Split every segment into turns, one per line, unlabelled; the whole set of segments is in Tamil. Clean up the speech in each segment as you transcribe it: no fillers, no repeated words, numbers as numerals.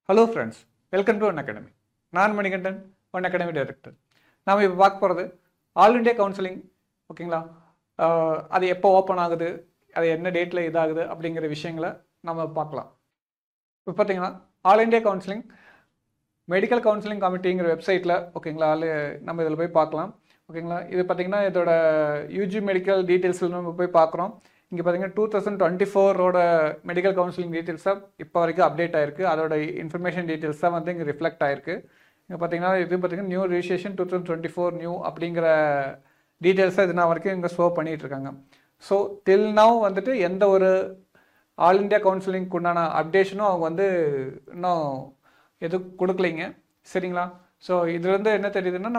Hello friends, welcome to One Academy. நான் மணிகண்டன், One Academy Director. நாம் இப்போ பார்க்க போகிறது ஆல் இண்டியா கவுன்சிலிங் ஓகேங்களா. அது எப்போ ஓப்பன் ஆகுது, அது என்ன டேட்டில் இதாகுது அப்படிங்கிற விஷயங்களை நம்ம பார்க்கலாம். இப்போ பார்த்தீங்கன்னா all India counselling medical counselling கமிட்டிங்கிற வெப்சைட்டில் ஓகேங்களா நம்ம இதில் போய் பார்க்கலாம் ஓகேங்களா. இது பார்த்திங்கன்னா இதோட யூஜி மெடிக்கல் டீட்டெயில்ஸில் நம்ம போய் பார்க்குறோம். இங்கே பார்த்தீங்கன்னா 2024 மெடிக்கல் கவுன்சிலிங் டீட்டெயில்ஸாக இப்போ வரைக்கும் அப்டேட் ஆயிருக்கு. அதோட இன்ஃபர்மேஷன் டீட்டெயில்ஸ் தான் வந்து இங்கே ரிஃப்ளெக்ட் ஆயிருக்கு. இங்கே பார்த்தீங்கன்னா இது பார்த்தீங்கன்னா நியூ ரிஜிஸ்ட்ரேஷன் 2024 நியூ அப்படிங்கிற டீட்டெயில்ஸாக இது நான் வரைக்கும் இங்கே ஷோ பண்ணிகிட்டு இருக்காங்க. ஸோ டில் நவ் வந்துட்டு எந்த ஒரு ஆல் இண்டியா கவுன்சிலிங்க்கு உண்டான அப்டேஷனும் அவங்க வந்து இன்னும் எதுவும் கொடுக்கலைங்க, சரிங்களா. ஸோ இதுலேருந்து என்ன தெரியுதுன்னா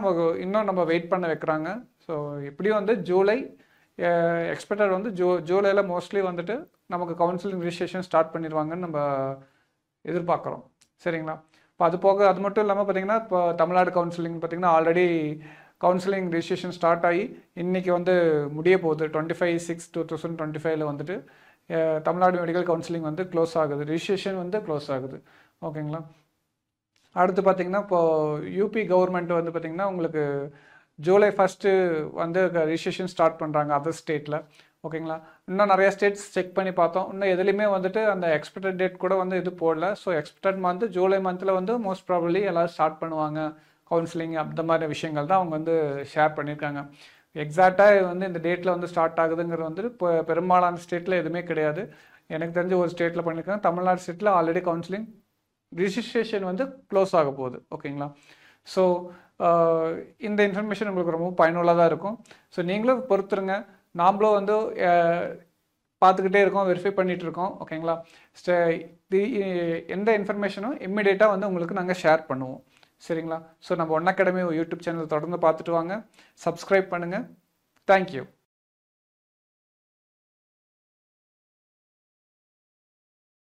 நம்ம வெயிட் பண்ண வைக்கிறாங்க. ஸோ எப்படியும் வந்து ஜூலை எக்ஸ்பெக்டட் வந்து ஜூலையில் மோஸ்ட்லி வந்துட்டு நமக்கு கவுன்சிலிங் ரிஜிஸ்ட்ரேஷன் ஸ்டார்ட் பண்ணிடுவாங்கன்னு நம்ம எதிர்பார்க்குறோம், சரிங்களா. இப்போ அது மட்டும் இல்லாமல் பார்த்திங்கன்னா இப்போ தமிழ்நாடு கவுன்சிலிங் பார்த்திங்கன்னா ஆல்ரெடி கவுன்சிலிங் ரிஜிஸ்ட்ரேஷன் ஸ்டார்ட் ஆகி இன்றைக்கி வந்து முடிய போகுது. 25/6/2025 வந்துட்டு தமிழ்நாடு மெடிக்கல் கவுன்சிலிங் வந்து க்ளோஸ் ஆகுது, ரிஜிஸ்ட்ரேஷன் வந்து க்ளோஸ் ஆகுது ஓகேங்களா. அடுத்து பார்த்திங்கன்னா இப்போது யூபி கவர்மெண்ட் வந்து பார்த்திங்கன்னா உங்களுக்கு ஜூலை 1 வந்து ரிஜிஸ்ட்ரேஷன் ஸ்டார்ட் பண்ணுறாங்க அதர் ஸ்டேட்டில் ஓகேங்களா. இன்னும் நிறைய ஸ்டேட்ஸ் செக் பண்ணி பார்த்தோம், இன்னும் எதுலேயுமே வந்துட்டு அந்த எக்ஸ்பெக்டட் டேட் கூட வந்து இது போடல. ஸோ எக்ஸ்பெக்டட் மந்த் ஜூலை மந்தில் வந்து மோஸ்ட் ப்ராபப்ளி எல்லோரும் ஸ்டார்ட் பண்ணுவாங்க கவுன்சிலிங். அந்த மாதிரி விஷயங்கள் தான் அவங்க வந்து ஷேர் பண்ணியிருக்காங்க. எக்ஸாக்டாக வந்து இந்த டேட்டில் வந்து ஸ்டார்ட் ஆகுதுங்கிறது வந்து இப்போ பெரும்பாலான ஸ்டேட்டில் எதுவுமே கிடையாது. எனக்கு தெரிஞ்ச ஒரு ஸ்டேட்டில் பண்ணியிருக்காங்க, தமிழ்நாடு ஸ்டேட்டில் ஆல்ரெடி கவுன்சிலிங் ரிஜிஸ்ட்ரேஷன் வந்து க்ளோஸ் ஆக போகுது ஓகேங்களா. ஸோ இந்த இன்ஃபர்மேஷன் உங்களுக்கு ரொம்ப பயனுள்ளதாக இருக்கும். ஸோ நீங்களும் பொறுத்துருங்க, நாமளும் வந்து பார்த்துக்கிட்டே இருக்கோம், வெரிஃபை பண்ணிகிட்டு இருக்கோம் ஓகேங்களா. எந்த இன்ஃபர்மேஷனும் இம்மிடியேட்டாக வந்து உங்களுக்கு நாங்கள் ஷேர் பண்ணுவோம், சரிங்களா. ஸோ நம்ம ஒன் அகாடமி யூடியூப் சேனல் தொடர்ந்து பார்த்துட்டு வாங்க, சப்ஸ்கிரைப் பண்ணுங்கள். தேங்க்யூ.